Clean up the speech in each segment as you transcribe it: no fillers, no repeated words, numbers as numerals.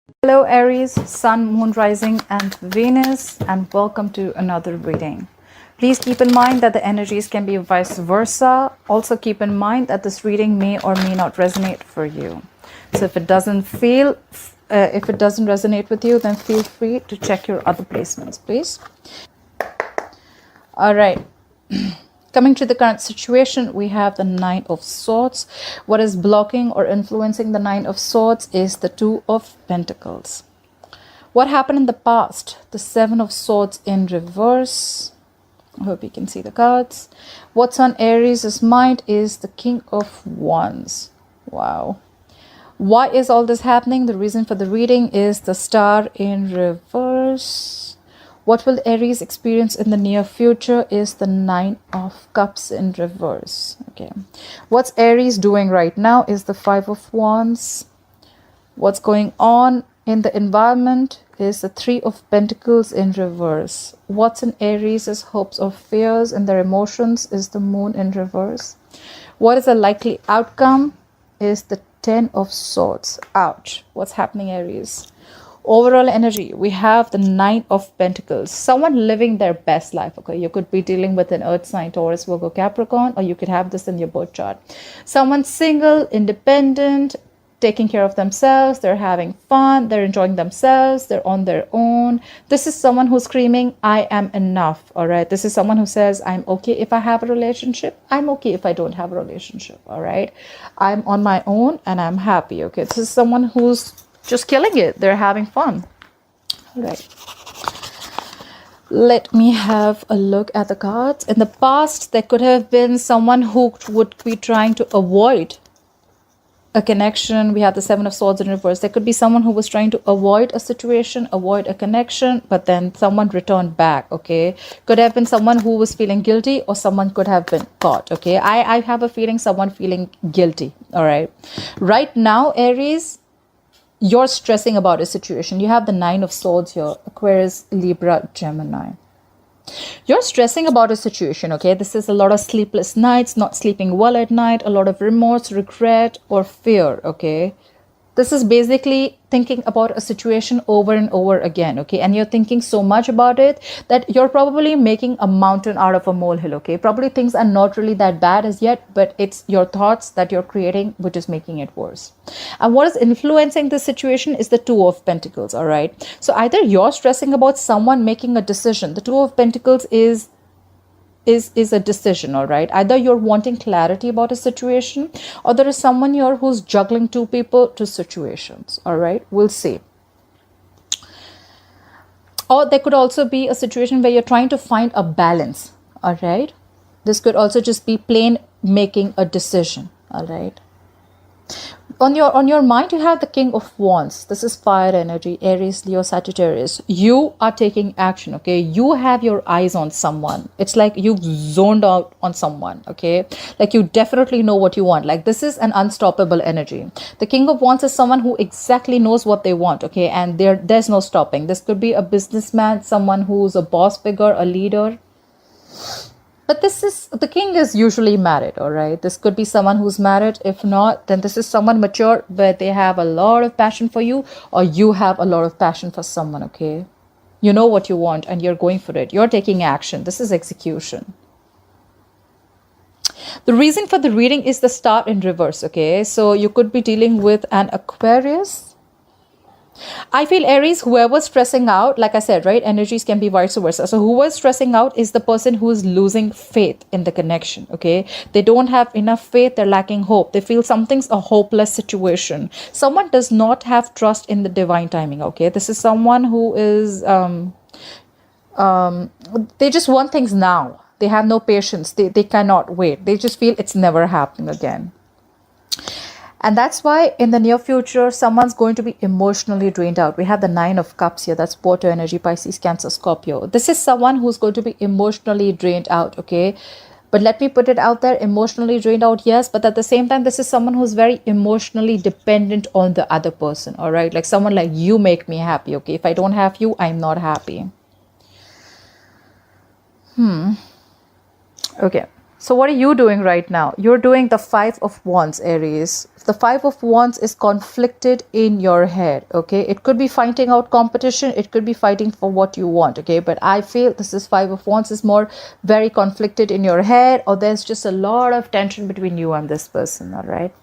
Hello Aries, Sun, Moon, Rising and Venus, and welcome to another reading. Please keep in mind that the energies can be vice versa. Also keep in mind that this reading may or may not resonate for you. So if it doesn't resonate with you, then feel free to check your other placements, please. All right. Coming to the current situation, we have the Nine of Swords. What is blocking or influencing the Nine of Swords is the Two of Pentacles. What happened in the past? The Seven of Swords in reverse. I hope you can see the cards. What's on Aries' mind is the King of Wands. Wow. Why is all this happening? The reason for the reading is the Star in reverse. What will Aries experience in the near future is the Nine of Cups in reverse. Okay. What's Aries doing right now is the Five of Wands. What's going on in the environment is the Three of Pentacles in reverse. What's in Aries' hopes or fears and their emotions is the Moon in reverse. What is a likely outcome is the Ten of Swords. Ouch. What's happening, Aries? Overall energy, we have the Nine of Pentacles. Someone living their best life. Okay, you could be dealing with an earth sign, Taurus, Virgo, Capricorn, or you could have this in your birth chart. Someone single, independent, taking care of themselves, they're having fun, they're enjoying themselves, they're on their own. This is someone who's screaming, I am enough. All right, this is someone who says, I'm okay if I have a relationship, I'm okay if I don't have a relationship. All right, I'm on my own and I'm happy. Okay, this is someone who's just killing it, they're having fun. All right, let me have a look at the cards. In the past, there could have been someone who would be trying to avoid a connection. We have the Seven of Swords in reverse. There could be someone who was trying to avoid a situation, avoid a connection, but then someone returned back. Okay, could have been someone who was feeling guilty, or someone could have been caught. Okay, I have a feeling someone feeling guilty. All right, right now, Aries, you're stressing about a situation. You have the Nine of Swords here, Aquarius, Libra, Gemini. You're stressing about a situation, okay? This is a lot of sleepless nights, not sleeping well at night, a lot of remorse, regret, or fear, okay? This is basically thinking about a situation over and over again, okay? And you're thinking so much about it that you're probably making a mountain out of a molehill, okay? Probably things are not really that bad as yet, but it's your thoughts that you're creating which is making it worse. And what is influencing this situation is the Two of Pentacles, all right? So either you're stressing about someone making a decision. The Two of Pentacles is a decision, all right? Either you're wanting clarity about a situation, or there is someone here who's juggling two people, two situations, all right? We'll see. Or there could also be a situation where you're trying to find a balance, all right? This could also just be plain making a decision, all right? On your mind, you have the King of Wands. This is fire energy, Aries, Leo, Sagittarius. You are taking action, okay? You have your eyes on someone. It's like you've zoned out on someone, okay? Like you definitely know what you want. Like this is an unstoppable energy. The King of Wands is someone who exactly knows what they want, okay? And there's no stopping. This could be a businessman, someone who's a boss figure, a leader. But the king is usually married, all right? This could be someone who's married. If not, then this is someone mature, but they have a lot of passion for you, or you have a lot of passion for someone, okay? You know what you want and you're going for it. You're taking action. This is execution. The reason for the reading is the Star in reverse, okay? So you could be dealing with an Aquarius. I feel Aries, whoever's stressing out, like I said, right, energies can be vice versa. So whoever's stressing out is the person who is losing faith in the connection, okay? They don't have enough faith, they're lacking hope. They feel something's a hopeless situation. Someone does not have trust in the divine timing, okay? This is someone who is, they just want things now. They have no patience. They cannot wait. They just feel it's never happening again. And that's why in the near future, someone's going to be emotionally drained out. We have the Nine of Cups here. That's water energy, Pisces, Cancer, Scorpio. This is someone who's going to be emotionally drained out, okay? But let me put it out there, emotionally drained out, yes. But at the same time, this is someone who's very emotionally dependent on the other person, all right? Like someone like, you make me happy, okay? If I don't have you, I'm not happy. Okay. So what are you doing right now? You're doing the Five of Wands, Aries. The Five of Wands is conflicted in your head, okay? It could be fighting out competition. It could be fighting for what you want, okay? But I feel this is Five of Wands is more very conflicted in your head, or there's just a lot of tension between you and this person, all right?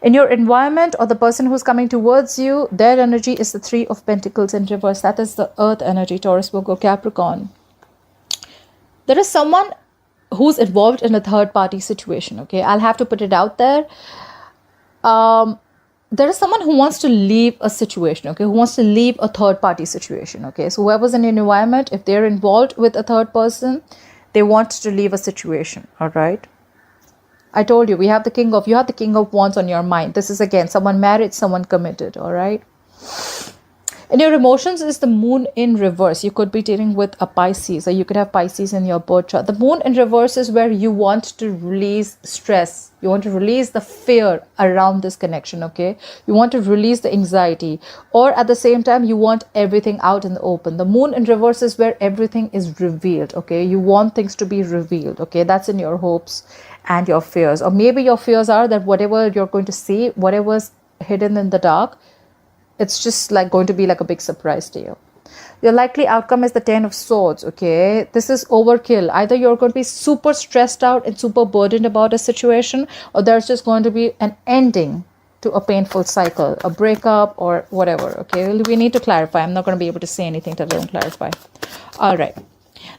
In your environment or the person who's coming towards you, their energy is the Three of Pentacles in reverse. That is the Earth energy, Taurus, Virgo, Capricorn. There is someone who's involved in a third party situation, okay? I'll have to put it out there. There is someone who wants to leave a situation, okay? Who wants to leave a third party situation, okay? So whoever's in your environment, if they're involved with a third person, they want to leave a situation, all right? I told you, you have the King of Wands on your mind. This is again, someone married, someone committed, all right? In your emotions is the Moon in reverse. You could be dealing with a Pisces, or you could have Pisces in your birth chart. The Moon in reverse is where you want to release stress. You want to release the fear around this connection, okay? You want to release the anxiety. Or at the same time, you want everything out in the open. The Moon in reverse is where everything is revealed, okay? You want things to be revealed, okay? That's in your hopes and your fears. Or maybe your fears are that whatever you're going to see, whatever's hidden in the dark, it's just like going to be like a big surprise to you. Your likely outcome is the Ten of Swords, okay? This is overkill. Either you're going to be super stressed out and super burdened about a situation, or there's just going to be an ending to a painful cycle, a breakup or whatever, okay? We need to clarify. I'm not going to be able to say anything that I don't clarify. All right.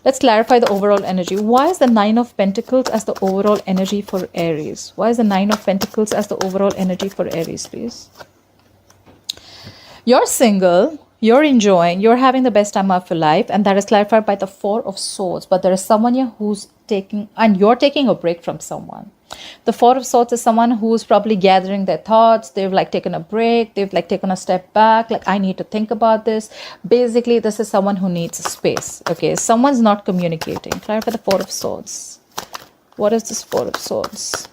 Let's clarify the overall energy. Why is the Nine of Pentacles as the overall energy for Aries? Why is the Nine of Pentacles as the overall energy for Aries, please? You're single, you're enjoying, you're having the best time of your life, and that is clarified by the Four of Swords. But there is someone here who's taking, and you're taking a break from someone. The Four of Swords is someone who's probably gathering their thoughts. They've like taken a break. They've like taken a step back. Like, I need to think about this. Basically, this is someone who needs space. Okay, someone's not communicating. Clarify the Four of Swords. What is this Four of Swords?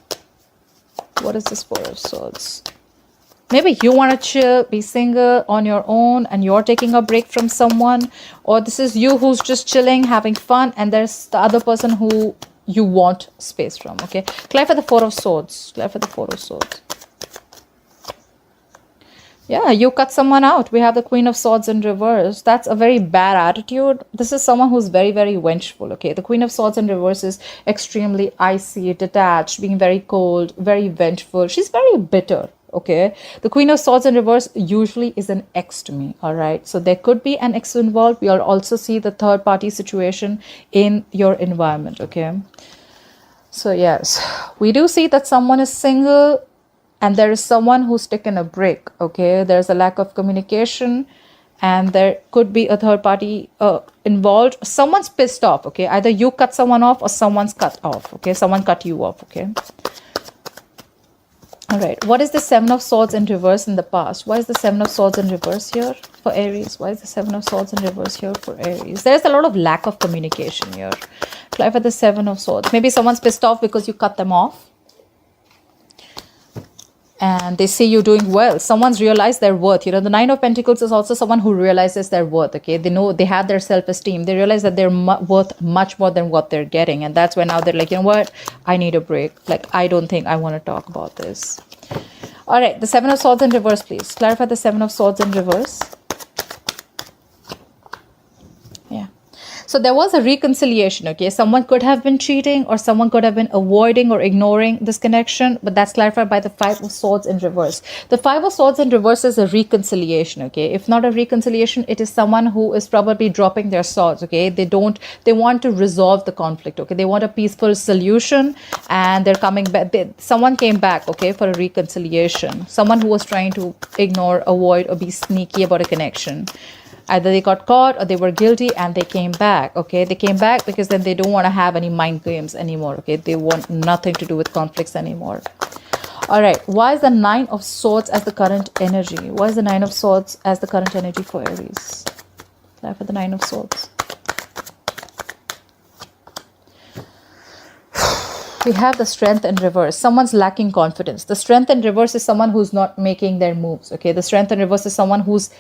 What is this Four of Swords? Maybe you want to chill, be single on your own, and you're taking a break from someone. Or this is you who's just chilling, having fun, and there's the other person who you want space from, okay? Clarify the Four of Swords. Clarify the Four of Swords. Yeah, you cut someone out. We have the Queen of Swords in reverse. That's a very bad attitude. This is someone who's very, very vengeful, okay? The Queen of Swords in reverse is extremely icy, detached, being very cold, very vengeful. She's very bitter, okay? The Queen of Swords in reverse usually is an ex to me, all right? So there could be an ex involved. We'll also see the third party situation in your environment, okay? So yes, we do see that someone is single, and there is someone who's taken a break, okay? There's a lack of communication, and there could be a third party involved. Someone's pissed off, okay? Either you cut someone off or someone's cut off, okay? Someone cut you off, okay? All right. What is the Seven of Swords in reverse in the past? Why is the Seven of Swords in reverse here for Aries? Why is the Seven of Swords in reverse here for Aries? There's a lot of lack of communication here. Clarify the Seven of Swords. Maybe someone's pissed off because you cut them off, and they see you doing well. Someone's realized their worth. You know, the Nine of Pentacles is also someone who realizes their worth, okay? They know they have their self-esteem. They realize that they're worth much more than what they're getting. And that's when now they're like, you know what? I need a break. Like, I don't think I want to talk about this. All right, the Seven of Swords in reverse, please. Clarify the Seven of Swords in reverse. Yeah. So there was a reconciliation, okay? Someone could have been cheating, or someone could have been avoiding or ignoring this connection, but that's clarified by the Five of Swords in reverse. The Five of Swords in reverse is a reconciliation, okay? If not a reconciliation, it is someone who is probably dropping their swords, okay? They want to resolve the conflict, okay? They want a peaceful solution, and they're coming back. Someone came back, okay, for a reconciliation. Someone who was trying to ignore, avoid, or be sneaky about a connection. Either they got caught or they were guilty and they came back, okay? They came back because then they don't want to have any mind games anymore, okay? They want nothing to do with conflicts anymore. All right, why is the Nine of Swords as the current energy? Why is the Nine of Swords as the current energy for Aries? For the Nine of Swords. We have the Strength in reverse. Someone's lacking confidence. The Strength in reverse is someone who's not making their moves, okay? The Strength in reverse is someone who's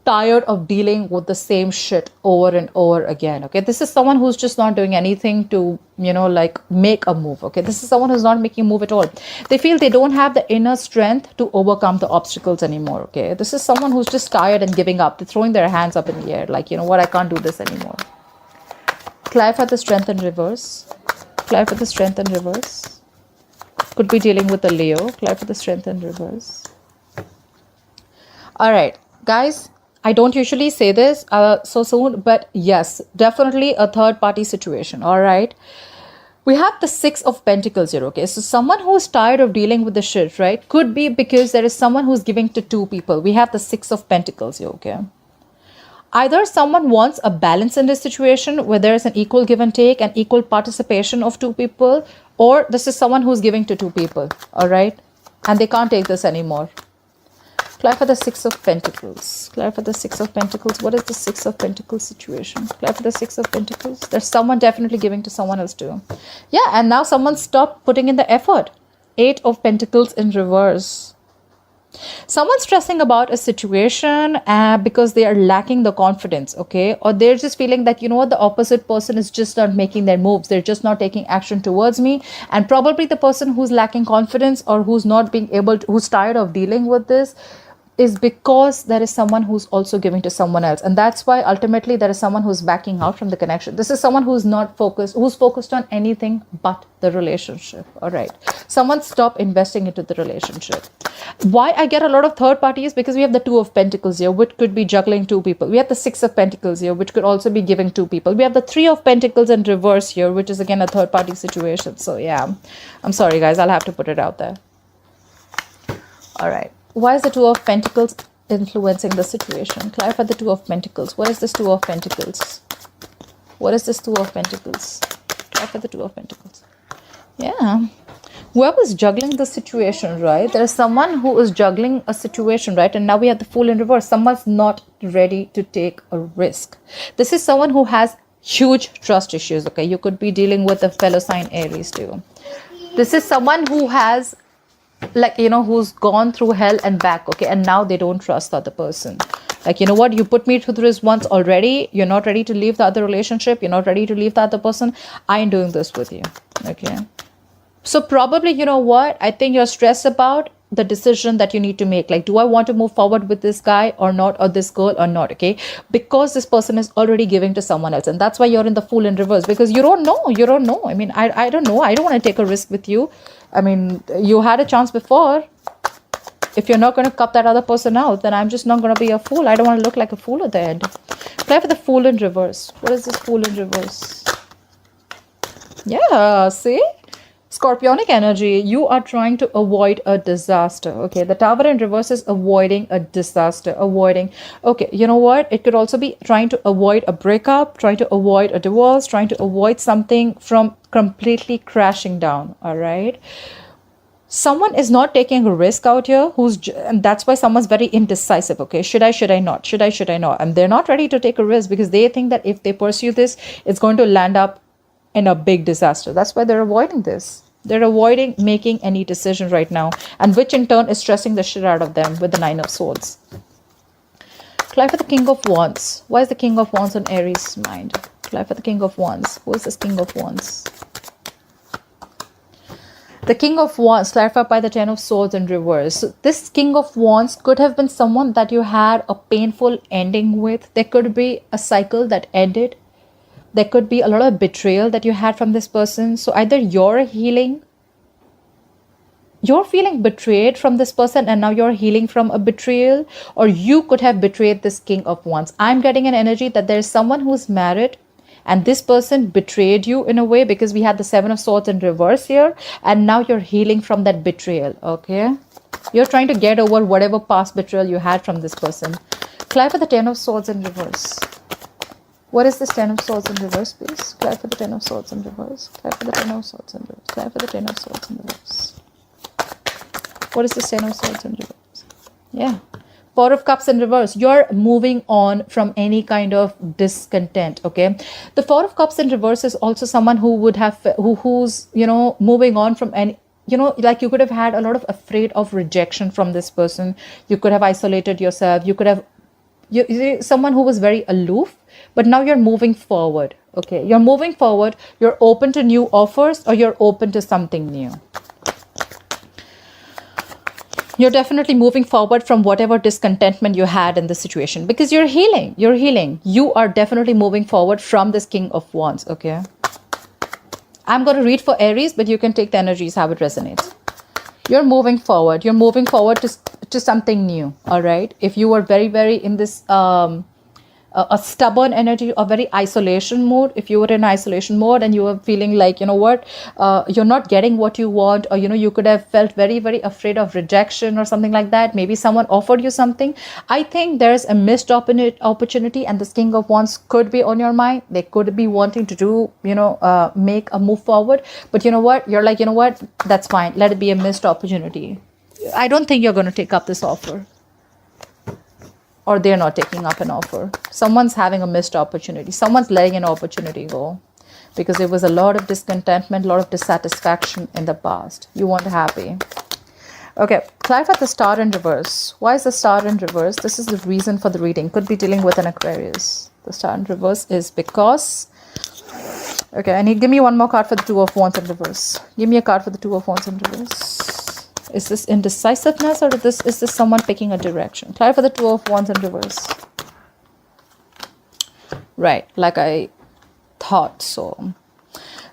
tired of dealing with the same shit over and over again. Okay, this is someone who's just not doing anything to, you know, like make a move. Okay, this is someone who's not making a move at all. They feel they don't have the inner strength to overcome the obstacles anymore. Okay, this is someone who's just tired and giving up. They're throwing their hands up in the air, like, you know what, I can't do this anymore. Clarify the strength in reverse. Clarify the strength in reverse. Could be dealing with a Leo. Clarify the strength in reverse. All right, guys. I don't usually say this so soon, but yes, definitely a third party situation. All right. We have the 6 of Pentacles here. Okay. So someone who's tired of dealing with the shit, right? Could be because there is someone who's giving to 2 people. We have the 6 of Pentacles here. Okay. Either someone wants a balance in this situation where there is an equal give and take and equal participation of 2 people, or this is someone who's giving to 2 people. All right. And they can't take this anymore. Clarify the 6 of Pentacles. Clarify the 6 of Pentacles. What is the 6 of Pentacles situation? Clarify the 6 of Pentacles. There's someone definitely giving to someone else too. Yeah, and now someone stopped putting in the effort. 8 of Pentacles in reverse. Someone's stressing about a situation because they are lacking the confidence, okay? Or they're just feeling that, you know what, the opposite person is just not making their moves. They're just not taking action towards me. And probably the person who's lacking confidence or who's not being able to, who's tired of dealing with this, is because there is someone who's also giving to someone else. And that's why ultimately there is someone who's backing out from the connection. This is someone who's not focused, who's focused on anything but the relationship. All right. Someone stop investing into the relationship. Why I get a lot of third parties? Because we have the 2 of Pentacles here, which could be juggling 2 people. We have the 6 of Pentacles here, which could also be giving 2 people. We have the 3 of Pentacles in reverse here, which is again a third party situation. So yeah, I'm sorry guys, I'll have to put it out there. All right. Why is the 2 of Pentacles influencing the situation? Clarify the 2 of Pentacles. What is this 2 of Pentacles? What is this 2 of Pentacles? Clarify the 2 of Pentacles. Yeah. Whoever's juggling the situation, right? There is someone who is juggling a situation, right? And now we have the Fool in reverse. Someone's not ready to take a risk. This is someone who has huge trust issues, okay? You could be dealing with a fellow sign Aries too. This is someone who has, like, you know, who's gone through hell and back, okay, and now they don't trust the other person. Like, you know what, you put me through this once already, you're not ready to leave the other relationship, you're not ready to leave the other person, I ain't doing this with you. Okay, so probably, you know what, I think you're stressed about the decision that you need to make. Like, do I want to move forward with this guy or not, or this girl or not? Okay, because this person is already giving to someone else, and that's why you're in the Fool in reverse, because you don't know. I mean, I don't know, I don't want to take a risk with you. I mean, you had a chance before. If you're not going to cut that other person out, then I'm just not going to be a fool. I don't want to look like a fool at the end. Play for the Fool in reverse. What is this Fool in reverse? Yeah, see? Scorpionic energy. You are trying to avoid a disaster. Okay, the Tower in reverse is avoiding a disaster. Okay, you know what? It could also be trying to avoid a breakup, trying to avoid a divorce, trying to avoid something from completely crashing down. All right. Someone is not taking a risk out here, and that's why someone's very indecisive. Okay, should I not? Should I not? And they're not ready to take a risk because they think that if they pursue this, it's going to land up in a big disaster. That's why they're avoiding this. They're avoiding making any decision right now, and which in turn is stressing the shit out of them with the 9 of Swords. Clarify the King of Wands. Why is the King of Wands on Aries' mind? Clarify the King of Wands. Who is this King of Wands? The King of Wands, clarified by the 10 of Swords in reverse. So this King of Wands could have been someone that you had a painful ending with. There could be a cycle that ended. There could be a lot of betrayal that you had from this person. So either you're feeling betrayed from this person and now you're healing from a betrayal, or you could have betrayed this King of Wands. I'm getting an energy that there's someone who's married and this person betrayed you in a way, because we had the 7 of Swords in reverse here, and now you're healing from that betrayal. Okay, you're trying to get over whatever past betrayal you had from this person. Clarify the 10 of Swords in reverse. What is this 10 of Swords in reverse, please? Clarify the 10 of Swords in reverse. Clarify the 10 of Swords in reverse. Clarify the 10 of Swords in reverse. What is this 10 of Swords in reverse? Yeah. 4 of Cups in reverse. You're moving on from any kind of discontent. Okay. The 4 of Cups in reverse is also someone who would have, who's, you know, moving on from any, you know, like you could have had a lot of afraid of rejection from this person. You could have isolated yourself. You could have you're someone who was very aloof, but now you're moving forward. Okay, you're moving forward. You're open to new offers, or you're open to something new. You're definitely moving forward from whatever discontentment you had in the situation, because you're healing. You're healing. You are definitely moving forward from this King of Wands. Okay, I'm going to read for Aries, but you can take the energies how it resonates. You're moving forward. You're moving forward to something new. All right. If you were very in this a stubborn energy, a very isolation mode, if you were in isolation mode and you were feeling like, you know what, you're not getting what you want, or, you know, you could have felt very afraid of rejection or something like that. Maybe someone offered you something. I think there's a missed opportunity, and this King of Wands could be on your mind. They could be wanting to do, you know, make a move forward. But you know what? You're like, you know what? That's fine. Let it be a missed opportunity. I don't think you're going to take up this offer. Or they're not taking up an offer. Someone's having a missed opportunity. Someone's letting an opportunity go, because there was a lot of discontentment, a lot of dissatisfaction in the past. You weren't happy. Okay, clarify the star in reverse. Why is the star in reverse? This is the reason for the reading. Could be dealing with an Aquarius. The star in reverse is because... Okay, give me one more card for the Two of Wands in reverse. Give me a card for the Two of Wands in reverse. Is this indecisiveness, or is this someone picking a direction? Clarify the Two of Wands in reverse. Right, like I thought so.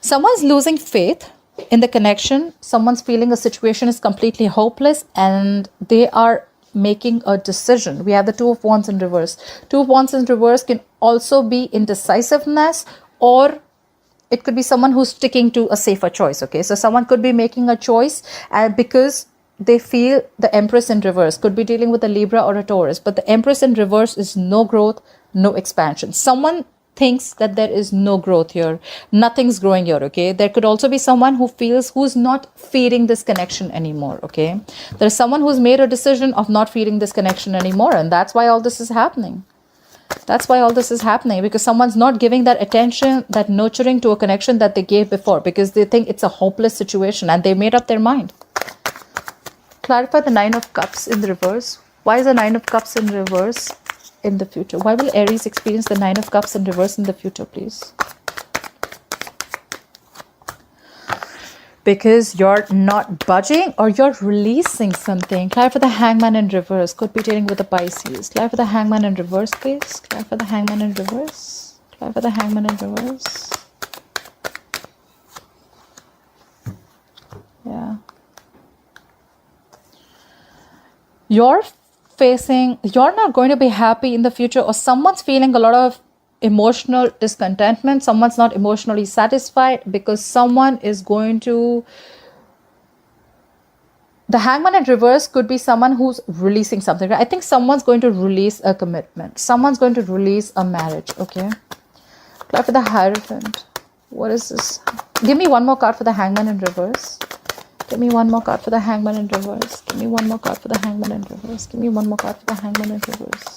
Someone's losing faith in the connection. Someone's feeling a situation is completely hopeless, and they are making a decision. We have the Two of Wands in reverse. Two of Wands in reverse can also be indecisiveness, or it could be someone who's sticking to a safer choice. Okay, so someone could be making a choice because they feel the Empress in reverse. Could be dealing with a Libra or a Taurus, but the Empress in reverse is no growth, no expansion. Someone thinks that there is no growth here. Nothing's growing here. Okay, there could also be someone who's not feeding this connection anymore. Okay, there's someone who's made a decision of not feeding this connection anymore, and that's why all this is happening. That's why all this is happening, because someone's not giving that attention, that nurturing to a connection that they gave before, because they think it's a hopeless situation and they made up their mind. Clarify the Nine of Cups in the reverse. Why is the Nine of Cups in reverse in the future? Why will Aries experience the Nine of Cups in reverse in the future, please? Because you're not budging, or you're releasing something. Clarify the Hangman in reverse. Could be dealing with a Pisces. Clarify the Hangman in reverse, please. Clarify the Hangman in reverse. Clarify the Hangman in reverse. Yeah. You're not going to be happy in the future, or someone's feeling a lot of emotional discontentment. Someone's not emotionally satisfied, because someone is going to... The Hangman in reverse could be someone who's releasing something. I think someone's going to release a commitment. Someone's going to release a marriage. Okay. Clarify the Hierophant. What is this? Give me one more card for the Hangman in reverse. Give me one more card for the Hangman in reverse. Give me one more card for the Hangman in reverse. Give me one more card for the Hangman in reverse.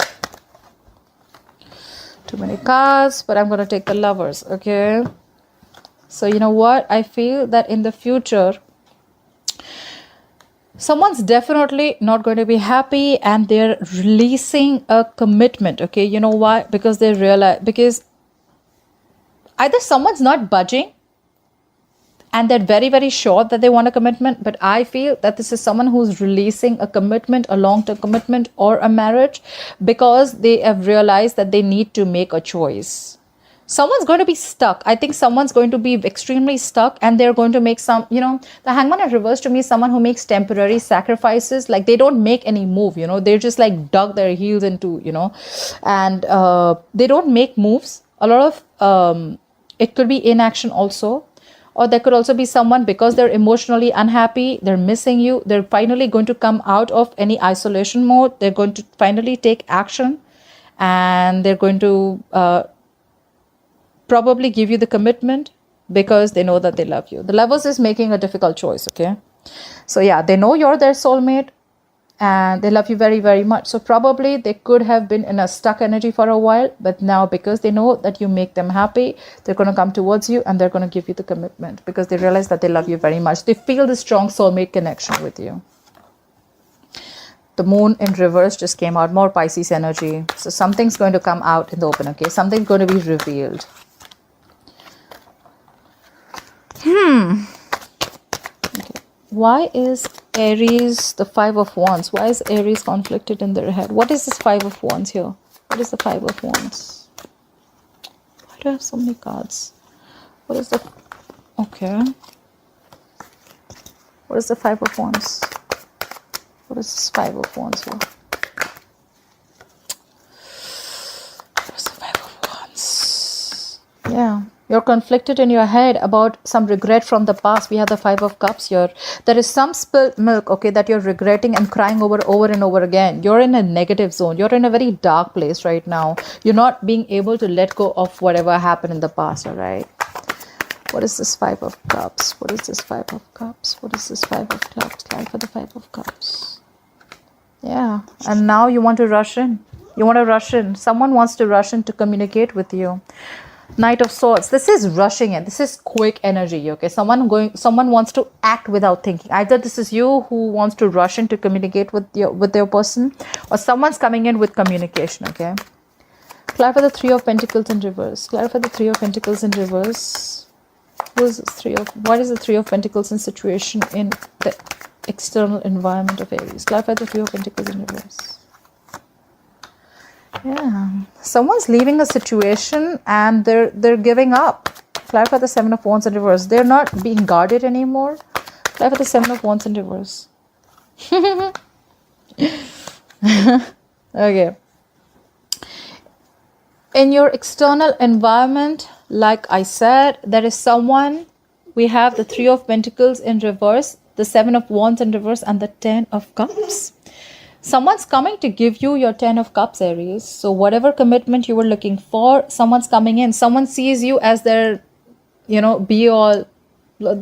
Too many cards, but I'm going to take the Lovers. Okay. So you know what? I feel that in the future, someone's definitely not going to be happy, and they're releasing a commitment. Okay. You know why? Because they realize, because either someone's not budging, and they're very sure that they want a commitment. But I feel that this is someone who's releasing a commitment, a long-term commitment, or a marriage, because they have realized that they need to make a choice. Someone's going to be stuck. I think someone's going to be extremely stuck, and they're going to make some, you know, the Hangman in reverse to me is someone who makes temporary sacrifices. Like, they don't make any move, you know, they're just like dug their heels into, you know, and they don't make moves. A lot of, it could be inaction also. Or there could also be someone, because they're emotionally unhappy, they're missing you, they're finally going to come out of any isolation mode. They're going to finally take action, and they're going to probably give you the commitment, because they know that they love you. The Lovers is making a difficult choice, okay? So yeah, they know you're their soulmate, and they love you very much. So probably they could have been in a stuck energy for a while, but now, because they know that you make them happy, they're going to come towards you, and they're going to give you the commitment, because they realize that they love you very much. They feel the strong soulmate connection with you. The moon in reverse just came out, more Pisces energy. So something's going to come out in the open, okay? Something's going to be revealed. Okay. Why is Aries the Five of Wands? Why is Aries conflicted in their head? What is this Five of Wands here? What is the Five of Wands? Why do I have so many cards? What is the... Okay. What is the Five of Wands? What is this Five of Wands here? What is the Five of Wands? Yeah. You're conflicted in your head about some regret from the past. We have the Five of Cups here. There is some spilled milk, okay, that you're regretting and crying over and over again. You're in a negative zone. You're in a very dark place right now. You're not being able to let go of whatever happened in the past, all right? What is this Five of Cups? What is this Five of Cups? What is this Five of Cups? Time for the Five of Cups. Yeah, and now you want to rush in. You want to rush in. Someone wants to rush in to communicate with you. Knight of Swords. This is rushing in. This is quick energy, okay? Someone wants to act without thinking. Either this is you who wants to rush in to communicate with your person, or someone's coming in with communication, okay? Clarify the Three of Pentacles in reverse. Clarify the Three of Pentacles in reverse. What is the Three of Pentacles in situation in the external environment of Aries? Clarify the Three of Pentacles in reverse. Yeah, someone's leaving a situation and they're giving up. Clarify the Seven of Wands in reverse. They're not being guarded anymore. Clarify the Seven of Wands in reverse. Okay. In your external environment, like I said, there is someone. We have the Three of Pentacles in reverse, the Seven of Wands in reverse, and the Ten of Cups. Someone's coming to give you your Ten of Cups, Aries. So whatever commitment you were looking for, someone's coming in. Someone sees you as their, be all.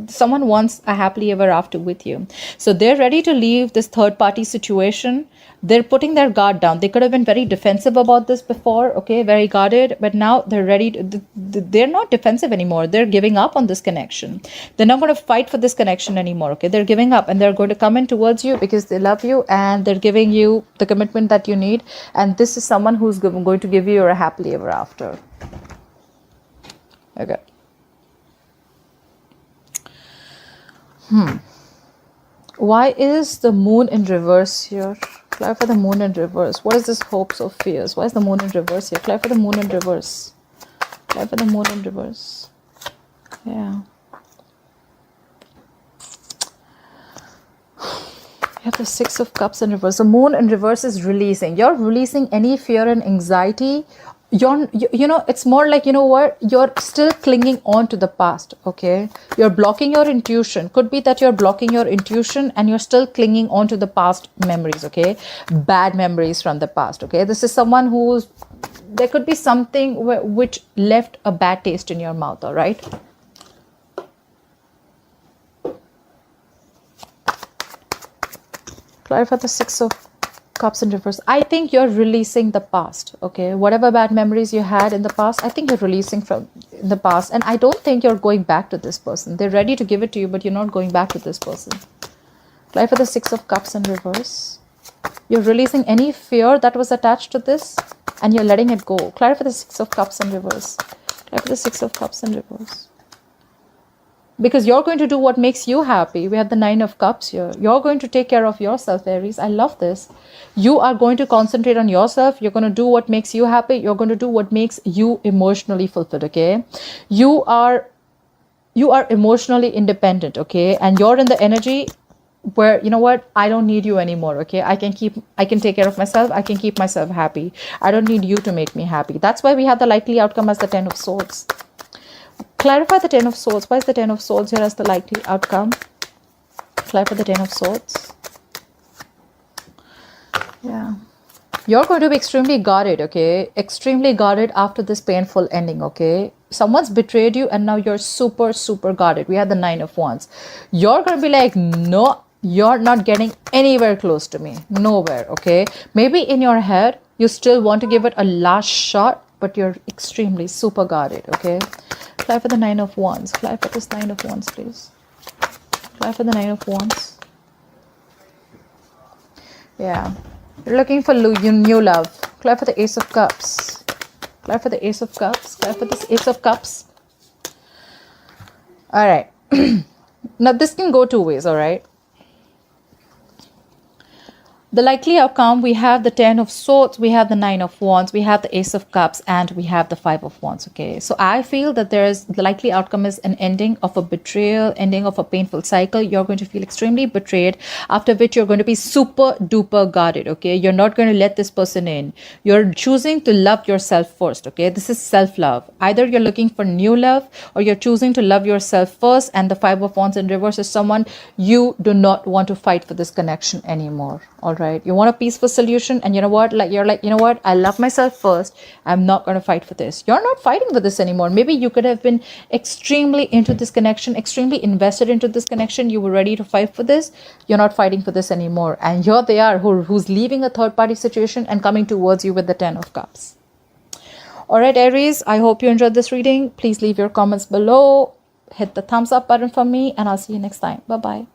Someone wants a happily ever after with you. So they're ready to leave this third party situation. They're putting their guard down. They could have been very defensive about this before, okay, very guarded, but now they're ready to, they're not defensive anymore. They're giving up on this connection. They're not going to fight for this connection anymore, okay? They're giving up, and they're going to come in towards you because they love you and they're giving you the commitment that you need. And this is someone who's going to give you a happily ever after. Okay. Why is the moon in reverse here? Clarify the moon in reverse. What is this hopes of fears? Why is the moon in reverse here? Clarify the moon in reverse. Clarify the moon in reverse. Yeah. You have the Six of Cups in reverse. The moon in reverse is releasing. You're releasing any fear and anxiety. It's more like, you're still clinging on to the past, okay? You're blocking your intuition. Could be that you're blocking your intuition and you're still clinging on to the past memories, okay? Bad memories from the past, okay? This is someone there could be something which left a bad taste in your mouth, all right? Clarify the Six of Cups in reverse. I think you're releasing the past, okay? Whatever bad memories you had in the past, I think you're releasing from the past. And I don't think you're going back to this person. They're ready to give it to you, but you're not going back to this person. Clarify the Six of Cups in reverse. You're releasing any fear that was attached to this and you're letting it go. Clarify the Six of Cups in reverse. Clarify the Six of Cups in reverse. Because you're going to do what makes you happy. We have the Nine of Cups here. You're going to take care of yourself, Aries. I love this. You are going to concentrate on yourself. You're going to do what makes you happy. You're going to do what makes you emotionally fulfilled, okay? You are emotionally independent, okay? And you're in the energy where, I don't need you anymore, okay? I can take care of myself. I can keep myself happy. I don't need you to make me happy. That's why we have the likely outcome as the Ten of Swords. Clarify the Ten of Swords. Why is the Ten of Swords here as the likely outcome? Clarify the Ten of Swords. Yeah. You're going to be extremely guarded, okay? Extremely guarded after this painful ending, okay? Someone's betrayed you and now you're super, super guarded. We have the Nine of Wands. You're going to be like, no, you're not getting anywhere close to me. Nowhere, okay? Maybe in your head, you still want to give it a last shot, but you're extremely super guarded, okay? Clarify the Nine of Wands. Clarify this Nine of Wands, please. Clarify the Nine of Wands. Yeah. You're looking for new love. Clear for the Ace of Cups. Clear for the Ace of Cups. Clear for this Ace of Cups. All right. Now, this can go two ways, all right? The likely outcome, we have the 10 of swords, we have the 9 of wands, we have the ace of cups, and we have the 5 of wands. Okay, so I feel that the likely outcome is an ending of a betrayal, ending of a painful cycle. You're going to feel extremely betrayed, after which you're going to be super duper guarded. Okay, you're not going to let this person in. You're choosing to love yourself first. Okay, this is self-love. Either you're looking for new love, or you're choosing to love yourself first, and the 5 of wands in reverse is someone you do not want to fight for this connection anymore. All right, you want a peaceful solution, and you know what, you're like, you know what, I love myself first, I'm not going to fight for this. You're not fighting for this anymore. Maybe you could have been extremely into this connection, extremely invested into this connection, you were ready to fight for this. You're not fighting for this anymore, and here they are, who's leaving a third party situation and coming towards you with the 10 of cups. All right, Aries, I hope you enjoyed this reading. Please leave your comments below, hit the thumbs up button for me, and I'll see you next time. Bye bye.